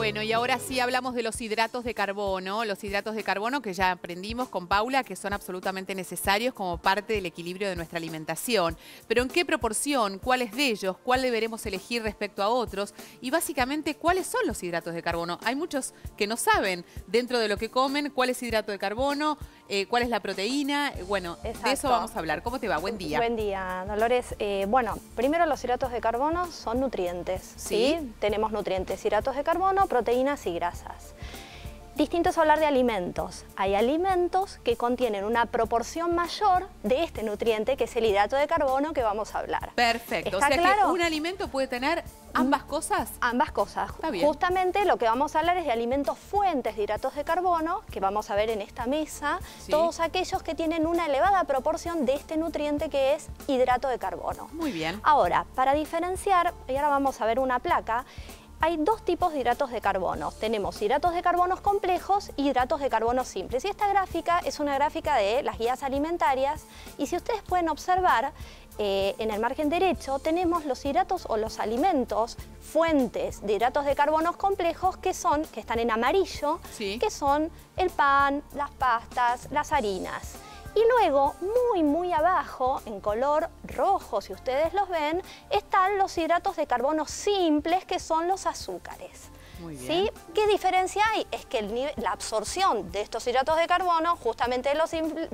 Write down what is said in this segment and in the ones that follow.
Bueno, y ahora sí hablamos de los hidratos de carbono que ya aprendimos con Paula que son absolutamente necesarios como parte del equilibrio de nuestra alimentación. Pero ¿en qué proporción? ¿Cuáles de ellos? ¿Cuál deberemos elegir respecto a otros? Y básicamente, ¿cuáles son los hidratos de carbono? Hay muchos que no saben dentro de lo que comen cuál es hidrato de carbono, cuál es la proteína. Bueno, Exacto. De eso vamos a hablar. ¿Cómo te va? Buen día. Buen día, Dolores. Bueno, primero los hidratos de carbono son nutrientes. ¿Sí? Tenemos nutrientes, hidratos de carbono, proteínas y grasas. Distinto es hablar de alimentos. Hay alimentos que contienen una proporción mayor de este nutriente, que es el hidrato de carbono que vamos a hablar. Perfecto. O sea claro? que un alimento puede tener ambas cosas. Ambas cosas. Está bien. Justamente lo que vamos a hablar es de alimentos fuentes de hidratos de carbono, que vamos a ver en esta mesa, Sí. Todos aquellos que tienen una elevada proporción de este nutriente que es hidrato de carbono. Muy bien. Ahora, para diferenciar, y ahora vamos a ver una placa, hay dos tipos de hidratos de carbono. Tenemos hidratos de carbono complejos y hidratos de carbono simples. Y esta gráfica es una gráfica de las guías alimentarias. Y si ustedes pueden observar, en el margen derecho tenemos los hidratos o los alimentos fuentes de hidratos de carbono complejos que están en amarillo, Sí. que son el pan, las pastas, las harinas. Y luego, muy abajo, en color rojo, si ustedes los ven, están los hidratos de carbono simples, que son los azúcares. Muy bien. ¿Sí? ¿Qué diferencia hay? Es que la absorción de estos hidratos de carbono, justamente de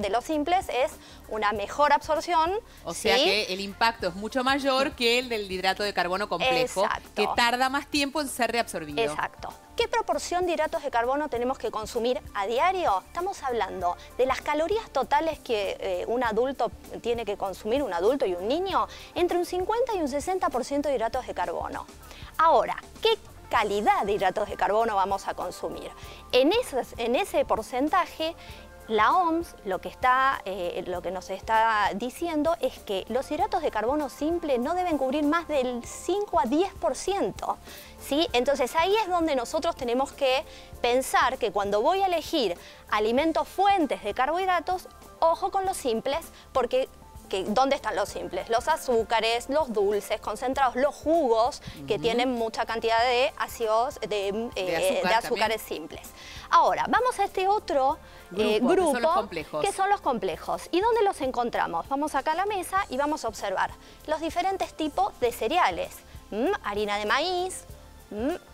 los simples, es una mejor absorción. O sea ¿sí? que el impacto es mucho mayor que el del hidrato de carbono complejo, Exacto. que tarda más tiempo en ser reabsorbido. Exacto. ¿Qué proporción de hidratos de carbono tenemos que consumir a diario? Estamos hablando de las calorías totales que un adulto tiene que consumir, un adulto y un niño, entre un 50 y un 60% de hidratos de carbono. Ahora, ¿qué calidad de hidratos de carbono vamos a consumir? En ese porcentaje, la OMS lo que nos está diciendo es que los hidratos de carbono simple no deben cubrir más del 5 a 10%. ¿Sí? Entonces ahí es donde nosotros tenemos que pensar que cuando voy a elegir alimentos fuentes de carbohidratos, ojo con los simples, porque ¿dónde están los simples? Los azúcares, los dulces concentrados, los jugos que tienen mucha cantidad de ácidos, de azúcares simples. Ahora, vamos a este otro grupo, que son los complejos. ¿Y dónde los encontramos? Vamos acá a la mesa y vamos a observar los diferentes tipos de cereales. Harina de maíz,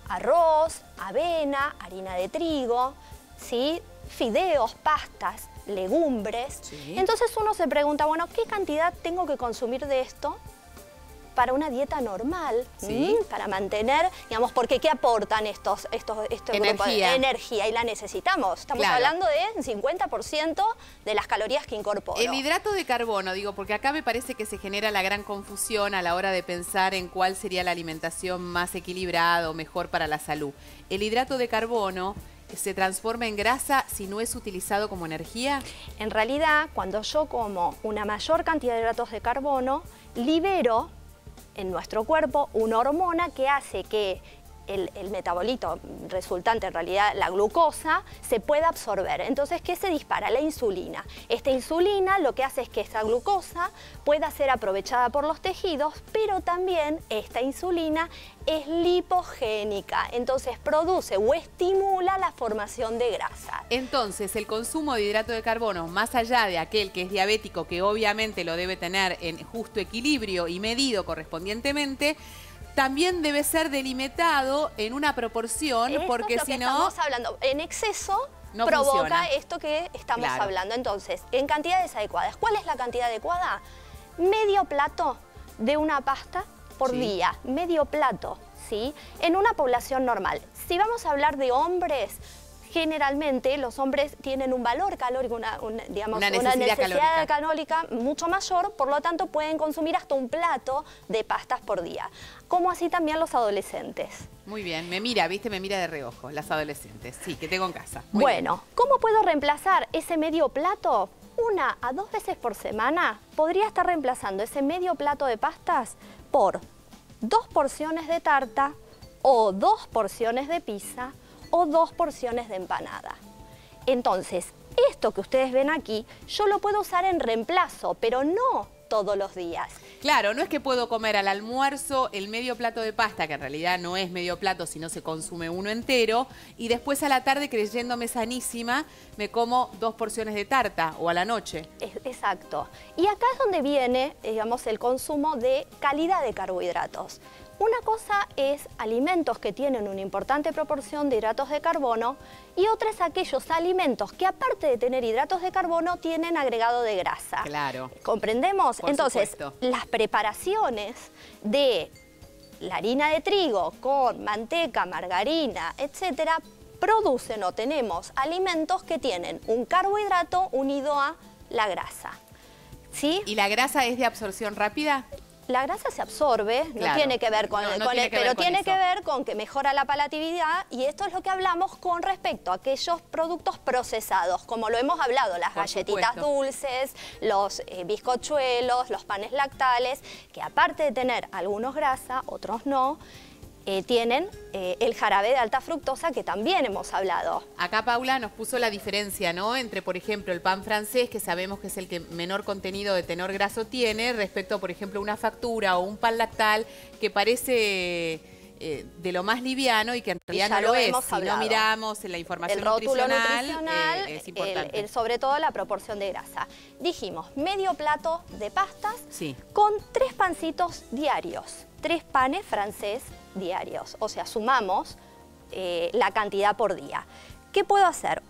arroz, avena, harina de trigo, ¿sí? Fideos, pastas, legumbres. Sí. Entonces uno se pregunta, bueno, ¿qué cantidad tengo que consumir de esto para una dieta normal? Sí. Para mantener, digamos, porque ¿qué aportan este grupo? Energía, y la necesitamos. Estamos hablando de 50% de las calorías que incorporo. El hidrato de carbono, digo, porque acá me parece que se genera la gran confusión a la hora de pensar en cuál sería la alimentación más equilibrada o mejor para la salud. El hidrato de carbono ¿se transforma en grasa si no es utilizado como energía? En realidad, cuando yo como una mayor cantidad de hidratos de carbono, libero en nuestro cuerpo una hormona que hace que el metabolito resultante, en realidad la glucosa, se pueda absorber. Entonces, ¿qué se dispara? La insulina. Esta insulina lo que hace es que esta glucosa pueda ser aprovechada por los tejidos, pero también esta insulina es lipogénica, entonces produce o estimula la formación de grasa. Entonces, el consumo de hidrato de carbono, más allá de aquel que es diabético, que obviamente lo debe tener en justo equilibrio y medido correspondientemente, también debe ser delimitado en una proporción, porque si no... Estamos hablando, en exceso no provoca funciona esto que estamos hablando. Entonces, en cantidades adecuadas. ¿Cuál es la cantidad adecuada? Medio plato de una pasta por día. Medio plato, ¿sí? En una población normal. Si vamos a hablar de hombres, generalmente los hombres tienen un valor calórico, una necesidad calórica mucho mayor, por lo tanto pueden consumir hasta un plato de pastas por día. Como así también los adolescentes. Muy bien, me mira de reojo, las adolescentes, sí, que tengo en casa. Bueno, ¿cómo puedo reemplazar ese medio plato? 1 a 2 veces por semana podría estar reemplazando ese medio plato de pastas por 2 porciones de tarta o 2 porciones de pizza o 2 porciones de empanada. Entonces, esto que ustedes ven aquí, yo lo puedo usar en reemplazo, pero no todos los días. Claro, no es que puedo comer al almuerzo el medio plato de pasta, que en realidad no es medio plato, sino se consume uno entero, y después a la tarde, creyéndome sanísima, me como 2 porciones de tarta, o a la noche. Exacto. Y acá es donde viene, digamos, el consumo de calidad de carbohidratos. Una cosa es alimentos que tienen una importante proporción de hidratos de carbono y otra es aquellos alimentos que aparte de tener hidratos de carbono tienen agregado de grasa. Claro. ¿Comprendemos? Por Entonces, supuesto. las preparaciones de la harina de trigo con manteca, margarina, etcétera, producen o tenemos alimentos que tienen un carbohidrato unido a la grasa. ¿Sí? ¿Y la grasa es de absorción rápida? La grasa se absorbe, Claro. no tiene que ver con, pero tiene que eso. ver con que mejora la palatabilidad y esto es lo que hablamos con respecto a aquellos productos procesados, como lo hemos hablado, las Por galletitas supuesto. dulces, los bizcochuelos, los panes lactales, que aparte de tener algunos grasa, otros no, tienen el jarabe de alta fructosa que también hemos hablado. Acá Paula nos puso la diferencia, ¿no? Entre, por ejemplo, el pan francés, que sabemos que es el que menor contenido de tenor graso tiene, respecto, por ejemplo, una factura o un pan lactal que parece de lo más liviano y que en realidad Ya no lo es. hemos Si hablado. no miramos en la información El rótulo nutricional, es importante. sobre todo la proporción de grasa. Dijimos, medio plato de pastas Sí. con 3 pancitos diarios, 3 panes francés diarios. O sea, sumamos la cantidad por día. ¿Qué puedo hacer?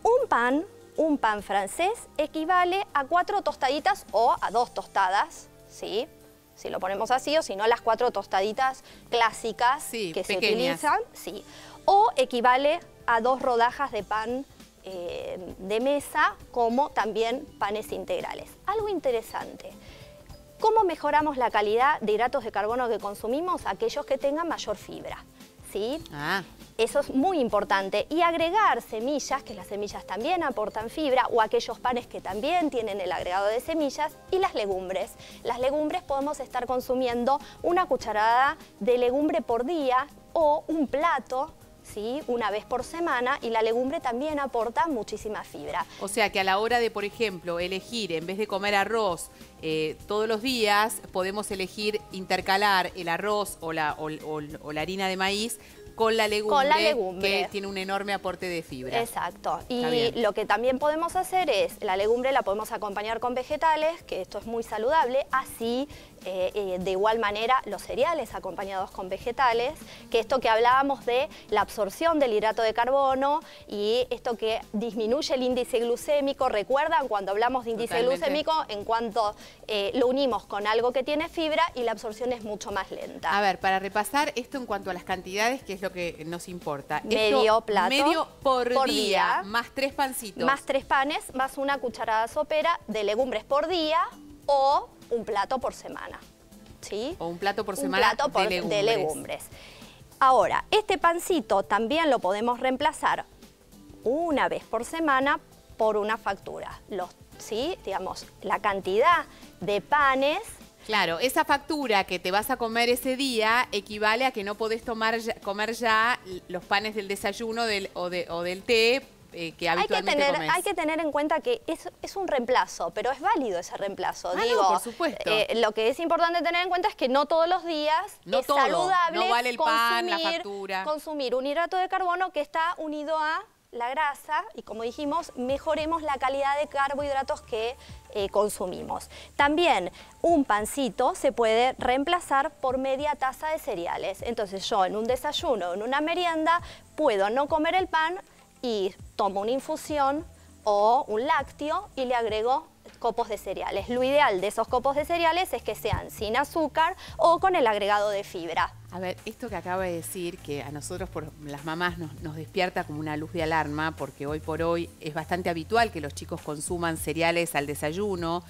Un pan francés equivale a 4 tostaditas o a 2 tostadas, ¿sí? Si lo ponemos así, o si no, las 4 tostaditas clásicas Sí, que pequeñas. se utilizan. Sí. O equivale a 2 rodajas de pan de mesa, como también panes integrales. Algo interesante. ¿Cómo mejoramos la calidad de hidratos de carbono que consumimos? Aquellos que tengan mayor fibra, ¿sí? Ah. Eso es muy importante. Y agregar semillas, que las semillas también aportan fibra, o aquellos panes que también tienen el agregado de semillas, y las legumbres. Las legumbres podemos estar consumiendo una cucharada de legumbre por día o un plato, ¿sí? Una vez por semana, y la legumbre también aporta muchísima fibra. O sea que a la hora de, por ejemplo, elegir, en vez de comer arroz todos los días, podemos elegir intercalar el arroz o la harina de maíz con la legumbre, que tiene un enorme aporte de fibra. Exacto. Y lo que también podemos hacer es, la legumbre la podemos acompañar con vegetales, que esto es muy saludable, así de igual manera los cereales acompañados con vegetales, que esto que hablábamos de la absorción del hidrato de carbono y esto que disminuye el índice glucémico. ¿Recuerdan cuando hablamos de índice glucémico? En cuanto lo unimos con algo que tiene fibra y la absorción es mucho más lenta. A ver, para repasar esto en cuanto a las cantidades, que es lo que nos importa. Medio plato medio por día, más 3 pancitos. Más 3 panes, más una cucharada sopera de legumbres por día o un plato por semana, ¿sí? O un plato por semana de legumbres. Ahora, este pancito también lo podemos reemplazar una vez por semana por una factura. ¿Sí? Digamos, la cantidad de panes. Claro, esa factura que te vas a comer ese día equivale a que no podés comer ya los panes del desayuno o del té que habitualmente comés. Hay que tener en cuenta que es un reemplazo, pero es válido ese reemplazo. No, por supuesto. Lo que es importante tener en cuenta es que no todos los días es saludable no vale el pan, la factura. Consumir un hidrato de carbono que está unido a la grasa y, como dijimos, mejoremos la calidad de carbohidratos que consumimos. También un pancito se puede reemplazar por media taza de cereales. Entonces yo en un desayuno o en una merienda puedo no comer el pan y tomo una infusión o un lácteo y le agrego copos de cereales. Lo ideal de esos copos de cereales es que sean sin azúcar o con el agregado de fibra. A ver, esto que acaba de decir, que a nosotros, las mamás, nos despierta como una luz de alarma, porque hoy por hoy es bastante habitual que los chicos consuman cereales al desayuno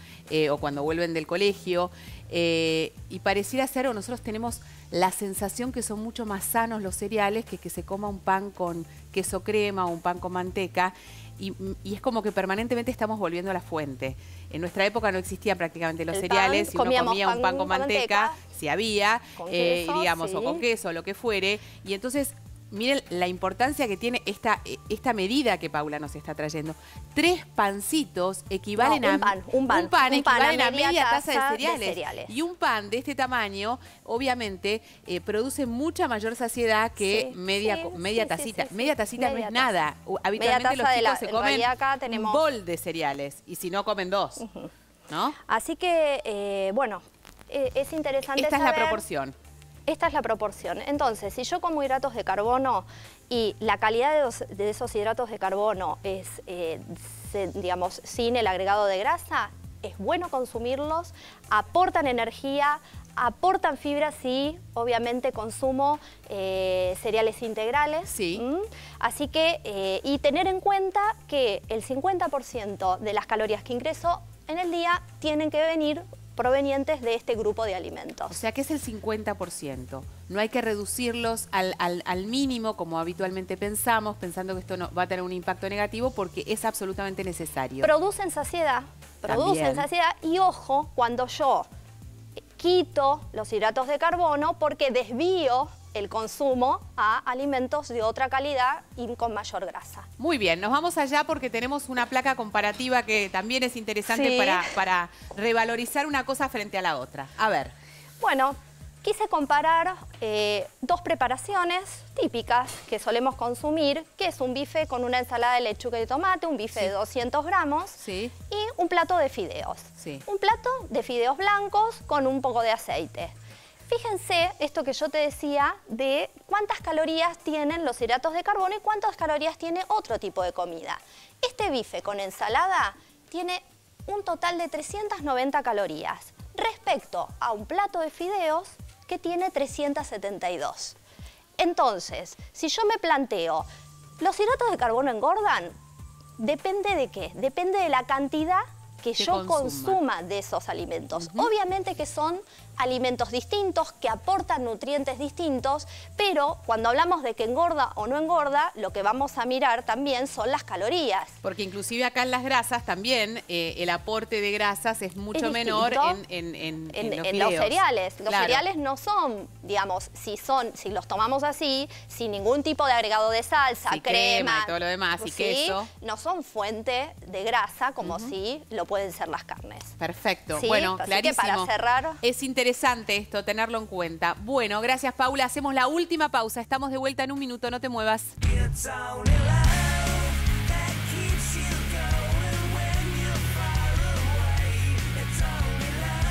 o cuando vuelven del colegio, y pareciera ser, o nosotros tenemos la sensación que son mucho más sanos los cereales que se coma un pan con queso crema o un pan con manteca, y es como que permanentemente estamos volviendo a la fuente. En nuestra época no existían prácticamente los cereales, si uno comía un pan con manteca, si había, con queso, digamos, sí, o con queso, lo que fuere, y entonces miren la importancia que tiene esta medida que Paula nos está trayendo. 3 pancitos equivalen un pan equivalen a media taza de cereales. Y un pan de este tamaño, obviamente, produce mucha mayor saciedad que media tacita. Media tacita no es nada. Habitualmente los chicos se comen un bol de cereales y si no comen 2. ¿No? Así que, bueno, es interesante Esta saber... es la proporción. Esta es la proporción. Entonces, si yo como hidratos de carbono y la calidad de esos hidratos de carbono es, digamos, sin el agregado de grasa, es bueno consumirlos, aportan energía, aportan fibra si obviamente consumo cereales integrales. Sí. Así que, y tener en cuenta que el 50% de las calorías que ingreso en el día tienen que venir provenientes de este grupo de alimentos. O sea que es el 50%. No hay que reducirlos al mínimo como habitualmente pensamos, pensando que esto no va a tener un impacto negativo porque es absolutamente necesario. Producen saciedad, y ojo, cuando yo quito los hidratos de carbono porque desvío el consumo a alimentos de otra calidad y con mayor grasa. Muy bien, nos vamos allá porque tenemos una placa comparativa que también es interesante para revalorizar una cosa frente a la otra. A ver. Bueno, quise comparar 2 preparaciones típicas que solemos consumir, que es un bife con una ensalada de lechuga y tomate, un bife de 200 gramos y un plato de fideos. Un plato de fideos blancos con un poco de aceite. Fíjense esto que yo te decía de cuántas calorías tienen los hidratos de carbono y cuántas calorías tiene otro tipo de comida. Este bife con ensalada tiene un total de 390 calorías respecto a un plato de fideos que tiene 372. Entonces, si yo me planteo, ¿los hidratos de carbono engordan? Depende de qué, depende de la cantidad que yo consuma de esos alimentos. Obviamente que son alimentos distintos, que aportan nutrientes distintos, pero cuando hablamos de que engorda o no engorda, lo que vamos a mirar también son las calorías. Porque inclusive acá en las grasas también el aporte de grasas es mucho menor en los cereales. Los cereales no son, digamos, si los tomamos así, sin ningún tipo de agregado de salsa, crema y todo lo demás, y queso. No son fuente de grasa como si lo pueden ser las carnes. Perfecto. Bueno, así clarísimo. que para cerrar... Es interesante esto, tenerlo en cuenta. Bueno, gracias Paula. Hacemos la última pausa. Estamos de vuelta en un minuto, no te muevas.